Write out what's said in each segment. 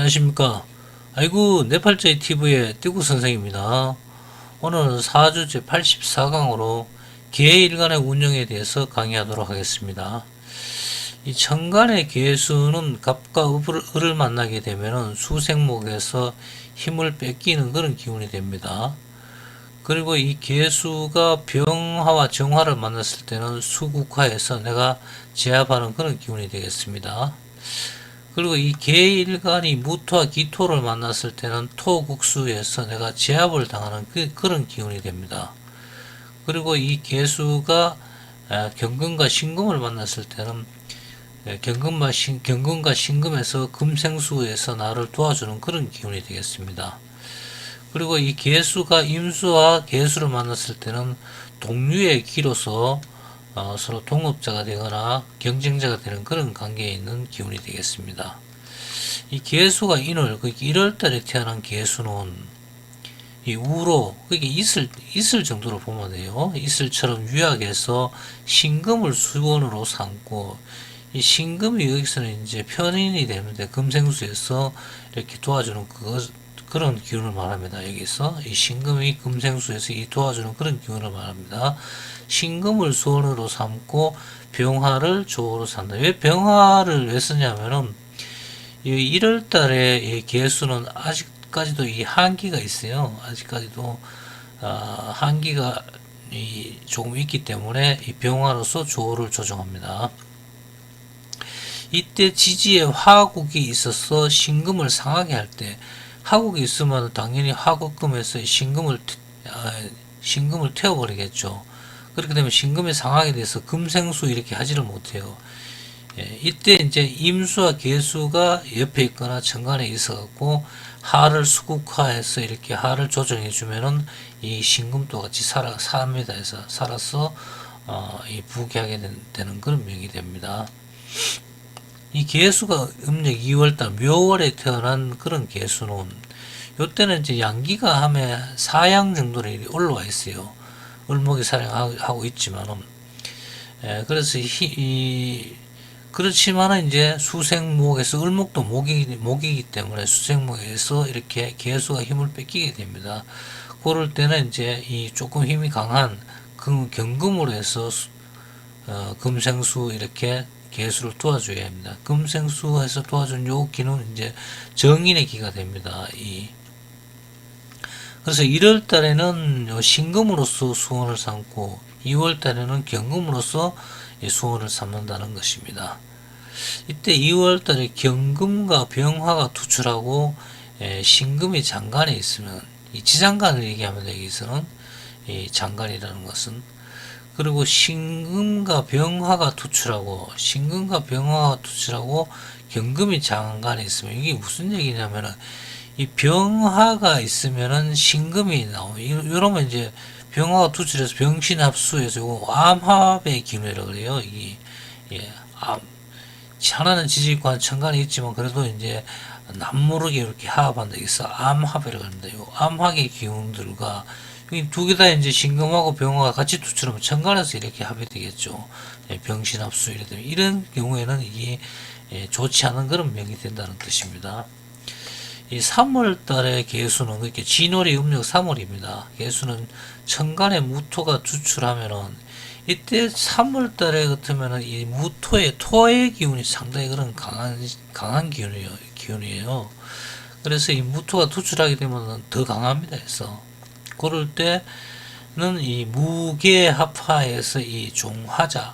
안녕하십니까. 아이고, 네팔자의 TV의 띠구 선생입니다. 오늘은 4주제 84강으로 계일간의 운영에 대해서 강의하도록 하겠습니다. 이 천간의 계수는 갑과 을을 만나게 되면 수생목에서 힘을 뺏기는 그런 기운이 됩니다. 그리고 이 계수가 병화와 정화를 만났을 때는 수국화해서 내가 제압하는 그런 기운이 되겠습니다. 그리고 이 계일간이 무토와 기토를 만났을 때는 토국수에서 내가 제압을 당하는 그런 기운이 됩니다. 그리고 이 계수가 경금과 신금을 만났을 때는 경금과 신금에서 금생수에서 나를 도와주는 그런 기운이 되겠습니다. 그리고 이 계수가 임수와 계수를 만났을 때는 동류의 기로서 서로 동업자가 되거나 경쟁자가 되는 그런 관계에 있는 기운이 되겠습니다. 이 계수가 인월, 그 1월달에 태어난 계수는 이 우로, 그게 있을 정도로 보면 돼요. 있을처럼 유약해서 신금을 수원으로 삼고, 이 신금이 여기서는 이제 편인이 되는데, 금생수에서 이렇게 도와주는 그런 기운을 말합니다. 여기서 이 신금이 금생수에서 이 도와주는 그런 기운을 말합니다. 신금을 수원으로 삼고 병화를 조로 산다. 왜 병화를 왜 쓰냐면은 이 1월 달에 이 개수는 아직까지도 이 한기가 있어요. 아직까지도 한기가 조금 있기 때문에 이 병화로서 조를 조정합니다. 이때 지지에 화국이 있어서 신금을 상하게 할 때 화국이 있으면 당연히 화국금에서 신금을 태워버리겠죠. 그렇게 되면 신금이 상하게 돼서 금생수 이렇게 하지를 못해요. 이때 이제 임수와 계수가 옆에 있거나 정관에 있어갖고 하를 수국화해서 이렇게 하를 조정해 주면은 이 신금도 같이 삽니다. 해서 살아서 이 부귀하게 되는 그런 명이 됩니다. 이 계수가 음력 2월달 묘월에 태어난 그런 계수는 요때는 이제 양기가 함에 사양 정도로 올라와 있어요. 을목이 사양하고 있지만은 그래서 그렇지만은 이제 수생목에서 을목도 목이기 때문에 수생목에서 이렇게 계수가 힘을 뺏기게 됩니다. 그럴 때는 이제 이 조금 힘이 강한 경금으로 해서 금생수 이렇게 계수를 도와줘야 합니다. 금생수에서 도와준 요 기는 이제 정인의 기가 됩니다. 그래서 1월 달에는 신금으로서 수원을 삼고 2월 달에는 경금으로서 수원을 삼는다는 것입니다. 이때 2월 달에 경금과 병화가 투출하고 신금이 장간에 있으면 이 지장간을 얘기하면 여기서는 이 장간이라는 것은 그리고 신금과 병화가 투출하고 경금이 장간에 있으면 이게 무슨 얘기냐면은 이 병화가 있으면은 신금이 나오고 이러면 이제 병화가 투출해서 병신합수해서 이거 암합의 기운이라고 그래요. 이게 하나는 지지관 천간에 있지만 그래도 이제 남모르게 이렇게 합한다. 있어 암합이라고 합니다. 이 암합의 기운들과 두 개 다 이제 신금하고 병화가 같이 투출하면 천간에서 이렇게 합이 되겠죠. 병신합수 이런 경우에는 이게 좋지 않은 그런 명이 된다는 뜻입니다. 이 3월 달의 개수는 그렇게 진월이 음력 3월입니다. 개수는 천간에 무토가 투출하면은 이때 3월 달에 같으면은 이 무토의 토의 기운이 상당히 그런 강한 기운이에요. 그래서 이 무토가 투출하게 되면 더 강합니다. 해서 그럴 때는 이 무계합화에서 이 종화자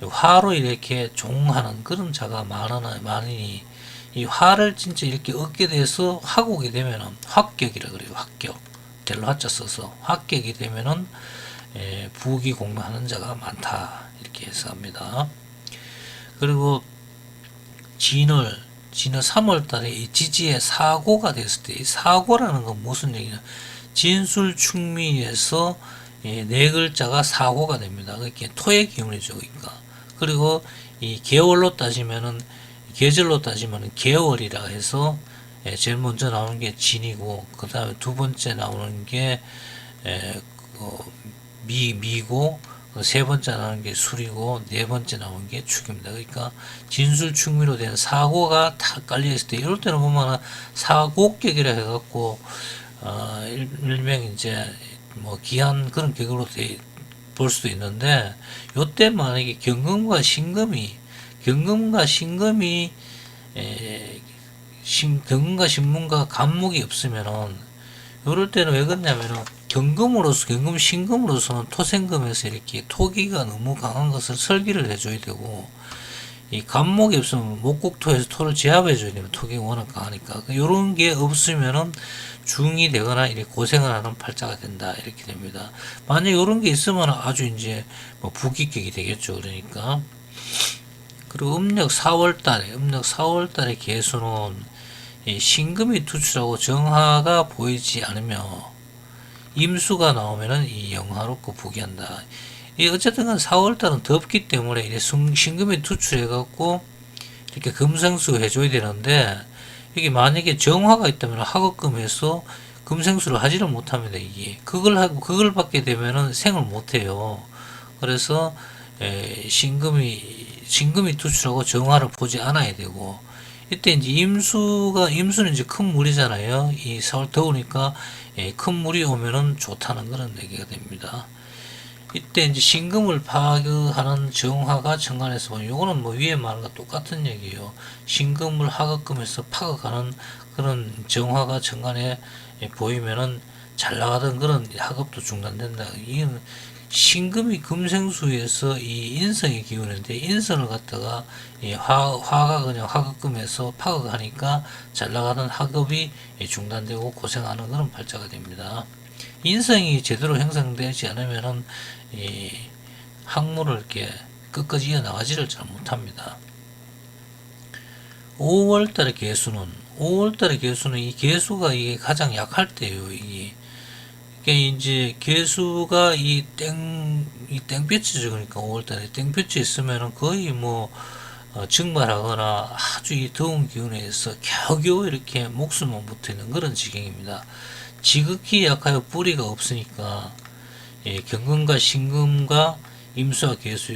화로 이렇게 종하는 그런 자가 많으니 이 화를 진짜 이렇게 얻게 돼서 화국이 되면은 합격이라 그래요. 합격. 델로 화자 써서 합격이 되면은 부귀 공명하는 자가 많다 이렇게 해석합니다. 그리고 진월 3월 달에 이 지지에 사고가 됐을 때 이 사고라는 건 무슨 얘기냐 진술충미에서 네 글자가 사고가 됩니다. 그게 토의 기운이죠. 그러니까 그리고 이 계월로 따지면은 계절로 따지면은 계월이라 해서 제일 먼저 나오는 게 진이고 그 다음에 두 번째 나오는 게 미고 세 번째 나오는 게 술이고 네 번째 나오는 게 축입니다. 그러니까 진술축미로 된 사고가 다 깔려 있을 때 이럴 때는 보면은 사고격이라 해갖고 일명 이제 뭐 기한 그런 격으로 볼 수도 있는데 요때 만약에 경금과 신금이 경금과 신문과 간목이 없으면은 요럴 때는 왜 그러냐면은 경금 신금으로서는 토생금에서 이렇게 토기가 너무 강한 것을 설기를 해줘야 되고 이 간목이 없으면 목국토에서 토를 제압해줘야 되면 토기가 워낙 강하니까 요런 게 없으면은 중이 되거나 이렇게 고생을 하는 팔자가 된다 이렇게 됩니다. 만약 요런 게 있으면 아주 이제 뭐 부기격이 되겠죠. 그러니까 그리고 음력 4월달에 개수는 이 신금이 투출하고 정화가 보이지 않으며 임수가 나오면은 이 영화롭고 부기한다. 이 어쨌든 간 4월달은 덥기 때문에 이게 신금이 투출해갖고 이렇게 금생수 해줘야 되는데 이게 만약에 정화가 있다면 하급금에서 금생수를 하지를 못합니다. 이게 그걸 받게 되면은 생을 못해요. 그래서 신금이 투출하고 정화를 보지 않아야 되고 이때 이제 임수는 이제 큰 물이잖아요. 이 4월 더우니까 큰 물이 오면은 좋다는 그런 얘기가 됩니다. 이때 이제 신금을 파괴하는 정화가 천간에서 보면 요거는 뭐 위에 말한 거 똑같은 얘기예요. 신금을 하급금에서 파괴하는 그런 정화가 천간에 보이면은 잘 나가던 그런 학업도 중단된다. 이건 신금이 금생수에서 이 인성의 기운인데 인성을 갖다가 이 화가 그냥 하급금에서 파괴하니까 잘 나가던 학업이 중단되고 고생하는 그런 발자가 됩니다. 인성이 제대로 형성되지 않으면은 이 학문을 이렇게 끝까지 이어나가지를 잘 못합니다. 5월달의 개수는 이 개수가 이게 가장 약할 때예요. 이게 이제 개수가 이 땡볕이죠. 그러니까 5월달에 땡볕이 있으면은 거의 뭐 증발하거나 아주 이 더운 기운에 의해서 겨우겨우 이렇게 목숨만 붙어 있는 그런 지경입니다. 지극히 약하여 뿌리가 없으니까 경금과 신금과 임수와 개수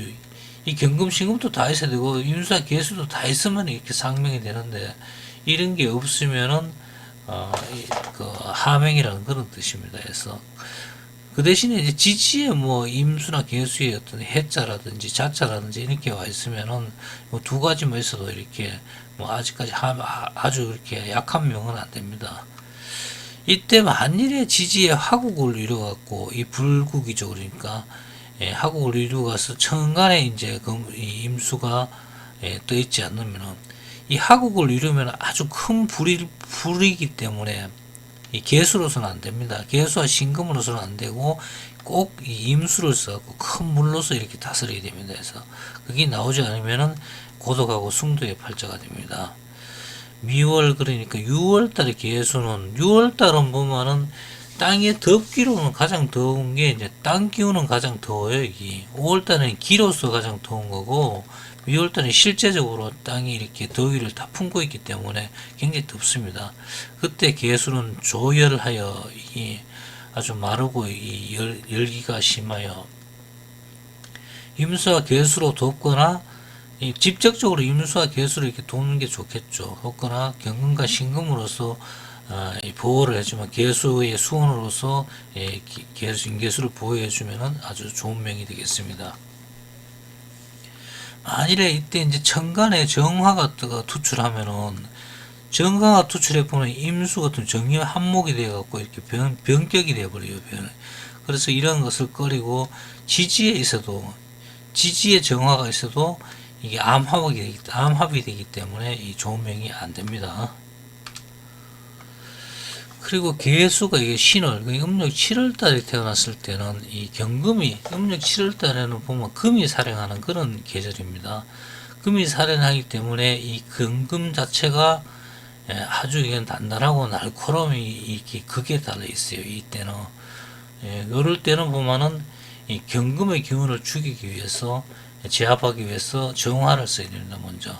이 경금 신금도 다 있어야 되고 임수와 개수도 다 있으면 이렇게 상명이 되는데 이런 게 없으면은 그 하명이라는 그런 뜻입니다. 그래서 그 대신에 이제 지지에 뭐 임수나 개수의 어떤 해자라든지 자자라든지 이렇게 와 있으면은 뭐두 가지만 있어도 이렇게 뭐 아직까지 아주 이렇게 약한 명은 안 됩니다. 이때 만일에 지지에 화국을 이뤄갖고 이 불국이죠. 그러니까 화국을 이루어가서 천간에 이제 이 임수가 떠 있지 않으면은 이 화국을 이루면 아주 큰 불이기 때문에 이 개수로서는 안 됩니다. 개수와 신금으로서는 안 되고 꼭 이 임수를 써갖고 큰 물로서 이렇게 다스려야 됩니다. 그래서 그게 나오지 않으면은 고독하고 승도의 팔자가 됩니다. 미월 그러니까 6월달의 개수는 6월달은 보면은 땅의 덥기로는 가장 더운 게 이제 땅 기운은 가장 더워요. 이게 5월달은 기로서 가장 더운 거고 6월달은 실제적으로 땅이 이렇게 더위를 다 품고 있기 때문에 굉장히 덥습니다. 그때 개수는 조열하여 이 아주 마르고 이 열기가 심하여 임수와 개수로 덥거나 직접적으로 임수와 개수를 이렇게 돕는 게 좋겠죠. 혹거나 경금과 신금으로서 보호를 해주면 개수의 수원으로서 인개수를 보호해주면 아주 좋은 명이 되겠습니다. 만일에 이때 이제 천간에 정화가 투출하면은 정화가 투출해 보면 임수 같은 정의 한목이 되어 갖고 이렇게 변격이 되어 버려요. 그래서 이런 것을 꺼리고 지지에 정화가 있어도 이게 암합이 되기 때문에 이 좋은 명이 안 됩니다. 그리고 개수가 이게 신월, 음력 7월 달에 태어났을 때는 이 경금이 음력 7월 달에는 보면 금이 살행하는 그런 계절입니다. 금이 살행하기 때문에 이 경금 자체가 아주 이건 단단하고 날카로움이 이렇게 극에 달려 있어요. 이때는 이럴 때는 보면은 이 경금의 기운을 죽이기 위해서 제압하기 위해서 정화를 써야 됩니다. 먼저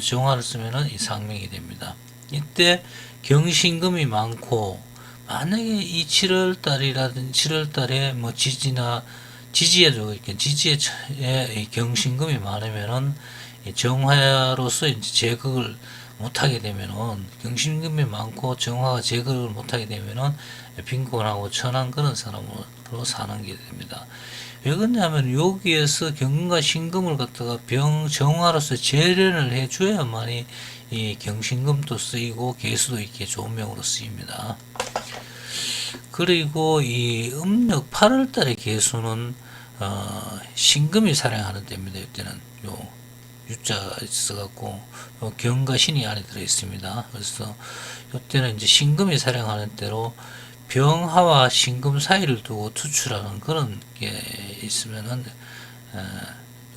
정화를 쓰면은 이 상명이 됩니다. 이때 경신금이 많고 만약에 이 7월 달에 뭐 지지나 지지에도 이렇게 지지에 이 경신금이 많으면은 이 정화로서 이제 제거를 못하게 되면은 경신금이 많고 정화가 제거를 못하게 되면은 빈곤하고 천한 그런 사람으로 사는 게 됩니다. 왜 그러냐면 여기에서 경금과 신금을 갖다가 정화로서 재련을 해줘야만이 이 경신금도 쓰이고 개수도 있게 좋은 명으로 쓰입니다. 그리고 이 음력 8월달의 개수는 신금이 살행하는 때입니다. 이때는 요 유자가 있어갖고 경과 신이 안에 들어 있습니다. 그래서 이때는 이제 신금이 살행하는 때로 병화와 신금 사이를 두고 투출하는 그런 게 있으면은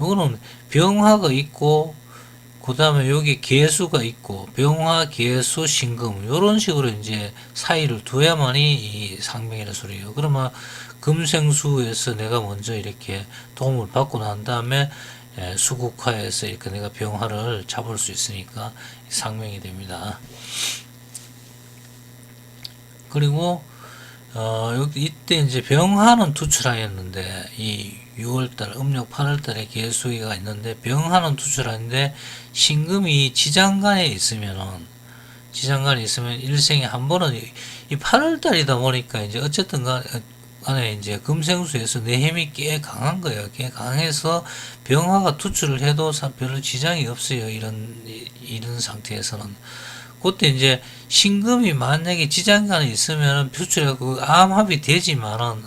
요거는 병화가 있고 그 다음에 여기 개수가 있고 병화, 개수, 신금 요런 식으로 이제 사이를 둬야만이 이 상명이라는 소리예요. 그러면 금생수에서 내가 먼저 이렇게 도움을 받고 난 다음에 수국화에서 이렇게 내가 병화를 잡을 수 있으니까 상명이 됩니다. 그리고 여기 이때 이제 병화는 투출하였는데 이 6월달 음력 8월달에 개수기가 있는데 병화는 투출하는데 신금이 지장간에 있으면 일생에 한 번은 이 8월달이다 보니까 이제 어쨌든 간에 이제 금생수에서 내 힘이 꽤 강한 거예요. 꽤 강해서 병화가 투출을 해도 별로 지장이 없어요. 이런 상태에서는. 그때 이제 신금이 만약에 지장간에 있으면 표출하고 암합이 되지만은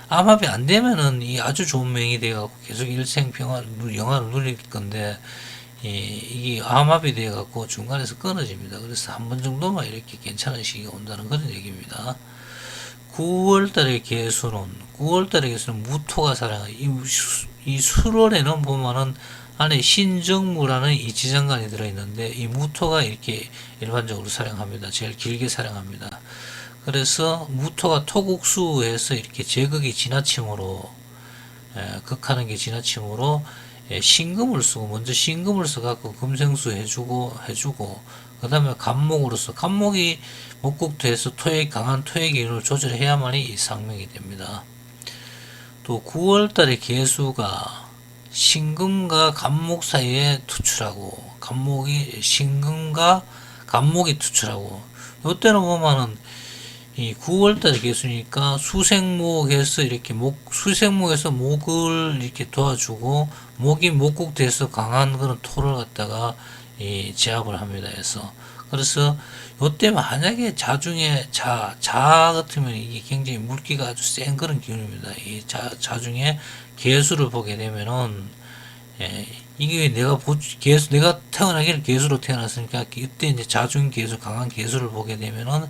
암합이 안 되면은 이 아주 좋은 명이 돼갖고 계속 일생평화 영화를 누릴 건데 이게 암합이 돼갖고 중간에서 끊어집니다. 그래서 한 번 정도만 이렇게 괜찮은 시기가 온다는 그런 얘기입니다. 9월달의 개수는 무토가 살아요. 이 수월에는 보면은 안에 신정무라는 이 지장간이 들어있는데 이 무토가 이렇게 일반적으로 사용합니다. 제일 길게 사용합니다. 그래서 무토가 토국수에서 이렇게 제극이 지나침으로 극하는 게 지나침으로 신금을 쓰고 먼저 신금을 써갖고 금생수 해주고 그 다음에 간목으로서 간목이 목국토에서 강한 토의 기운을 조절해야만이 이 상명이 됩니다. 또 9월달에 개수가 신금과 간목 사이에 투출하고 신금과 간목이 투출하고 이때는 보면은 이 9월달 개수니까 수생목에서 이렇게 수생목에서 목을 이렇게 도와주고 목이 목국돼서 강한 그런 토를 갖다가 제압을 합니다. 그래서 요때 만약에 자중에 자 같으면 이게 굉장히 물기가 아주 센 그런 기운입니다. 이 자중에 개수를 보게 되면은 이게 내가 태어나기를 개수로 태어났으니까 이때 이제 자중 개수 강한 개수를 보게 되면은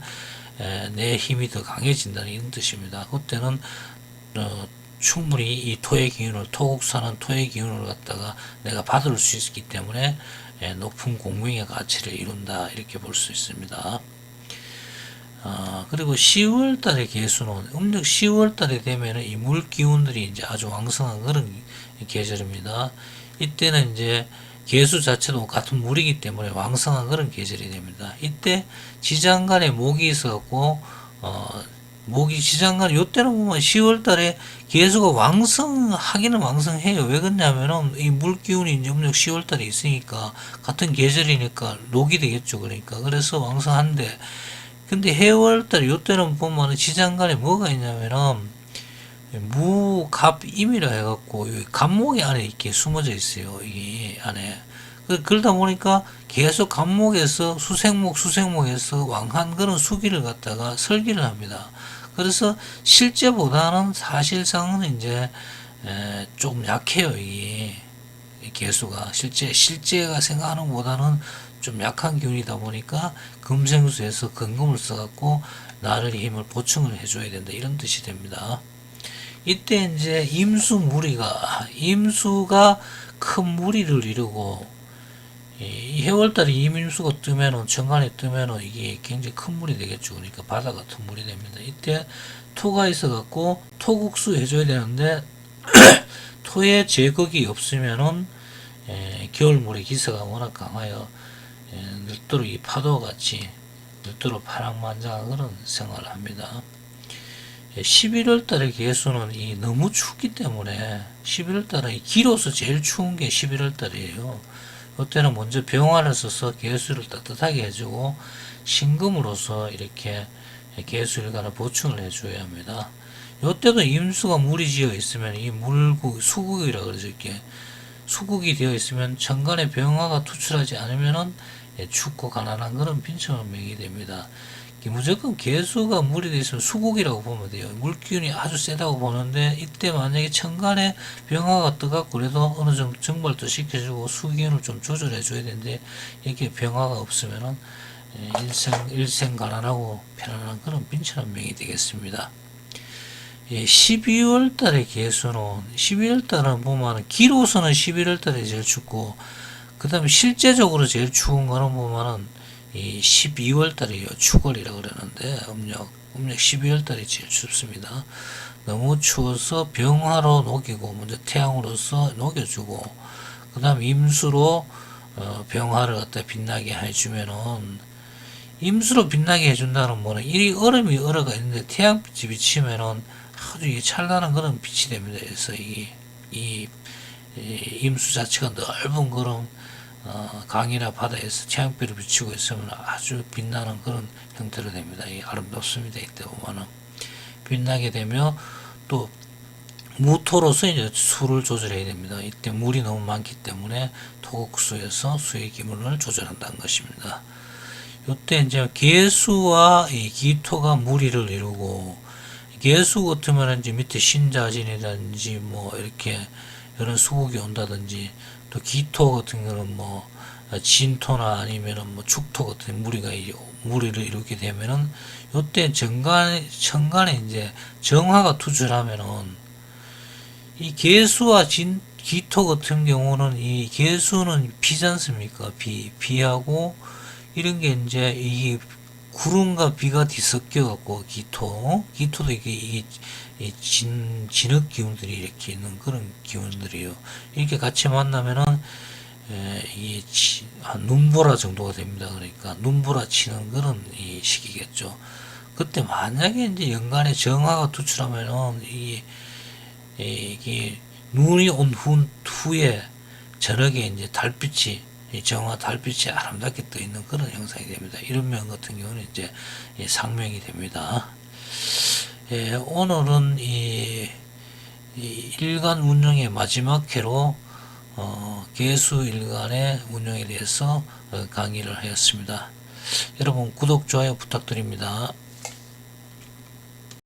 내 힘이 더 강해진다는 이런 뜻입니다. 그때는 충분히 이 토국사는 토의 기운을 갖다가 내가 받을 수 있기 때문에 높은 공명의 가치를 이룬다 이렇게 볼 수 있습니다. 그리고 10월달의 개수는 음력 10월달에 되면은 이 물 기운들이 이제 아주 왕성한 그런 계절입니다. 이때는 이제 개수 자체도 같은 물이기 때문에 왕성한 그런 계절이 됩니다. 이때 지장간에 목이 있어갖고 목이 지장간 요때는 보면 10월달에 개수가 왕성하기는 왕성해요. 왜 그러냐면은 이 물기운이 이제 음력 10월달에 있으니까 같은 계절이니까 녹이 되겠죠. 그래서 왕성한데 근데 해월달 요때는 보면은 지장간에 뭐가 있냐면은 무갑임이라 해갖고 갑목이 안에 이렇게 숨어져 있어요. 이게 안에. 그러다 보니까 계속 갑목에서 수생목에서 왕한 그런 수기를 갖다가 설기를 합니다. 그래서 실제보다는 사실상은 이제 좀 약해요. 이 개수가 실제가 생각하는 것보다는 좀 약한 기운이다 보니까 금생수에서 근금을 써갖고 나를 힘을 보충을 해줘야 된다 이런 뜻이 됩니다. 이때 이제 임수가 큰 무리를 이루고 이 해월달에 임수가 뜨면은 정관에 뜨면은 이게 굉장히 큰 물이 되겠죠. 그러니까 바다 같은 물이 됩니다. 이때 토가 있어갖고 토국수 해줘야 되는데 토의 제극이 없으면은 겨울물의 기세가 워낙 강하여 늘도록 이 파도같이 늘도록 파랑만장한 그런 생활을 합니다. 11월 달의 개수는 너무 춥기 때문에 11월 달은 기로서 제일 추운 게 11월 달이에요. 이때는 먼저 병화를 써서 개수를 따뜻하게 해주고 신금으로서 이렇게 개수일간을 보충을 해줘야 합니다. 이때도 임수가 물이 지어 있으면 이 물국 수국이라 그러죠. 이렇게 수국이 되어 있으면 천간에 병화가 투출하지 않으면은 춥고 가난한 그런 빈청을 명이 됩니다. 무조건 개수가 물이 되어 있으면 수국이라고 보면 돼요. 물기운이 아주 세다고 보는데 이때 만약에 천간에 병화가 떠갖고 그래도 어느 정도 증발도 시켜주고 수기운을 좀 조절해 줘야 되는데 이렇게 병화가 없으면은 일생 가난하고 편안한 그런 빈천한 명이 되겠습니다. 12월 달의 개수는 12월 달은 보면 기로서는 11월 달이 제일 춥고 그 다음에 실제적으로 제일 추운 거는 보면은 이 12월 달이에요. 추월이라 그러는데 음력 12월 달이 제일 춥습니다. 너무 추워서 병화로 녹이고 먼저 태양으로서 녹여주고 그 다음 임수로 병화를 갖다 빛나게 해주면은 임수로 빛나게 해준다는 거는 이 얼음이 얼어가 있는데 태양빛이 비치면은 아주 이 찬란한 그런 빛이 됩니다. 그래서 이 임수 자체가 넓은 그런 강이나 바다에서 태양빛을 비추고 있으면 아주 빛나는 그런 형태로 됩니다. 아름답습니다. 이때 보면은 빛나게 되며 또 무토로서 이제 수를 조절해야 됩니다. 이때 물이 너무 많기 때문에 토국수에서 수의 기분을 조절한다는 것입니다. 이때 이제 개수와 이 기토가 무리를 이루고 개수 같으면 이제 밑에 신자진이라든지 뭐 이렇게 이런 수국이 온다든지 또 기토 같은 거는 뭐 진토나 아니면은 뭐 축토 같은 무리를 이루게 되면은 요때 천간에 이제 정화가 투출하면은 이 개수와 기토 같은 경우는 이 개수는 비지 않습니까? 비하고 이런 게 이제 이 구름과 비가 뒤섞여 갖고 기토도 이게 진흙 기운들이 이렇게 있는 그런 기운들이요. 이렇게 같이 만나면은 한 눈보라 정도가 됩니다. 그러니까 눈보라 치는 그런 이 시기겠죠. 그때 만약에 이제 연간에 정화가 투출하면은 이게 눈이 온 후에 저녁에 이제 달빛이 정화 달빛이 아름답게 떠 있는 그런 형상이 됩니다. 이런 면 같은 경우는 이제 상명이 됩니다. 오늘은 이 일간 운영의 마지막 회로 개수 일간의 운영에 대해서 강의를 하였습니다. 여러분 구독 좋아요 부탁드립니다.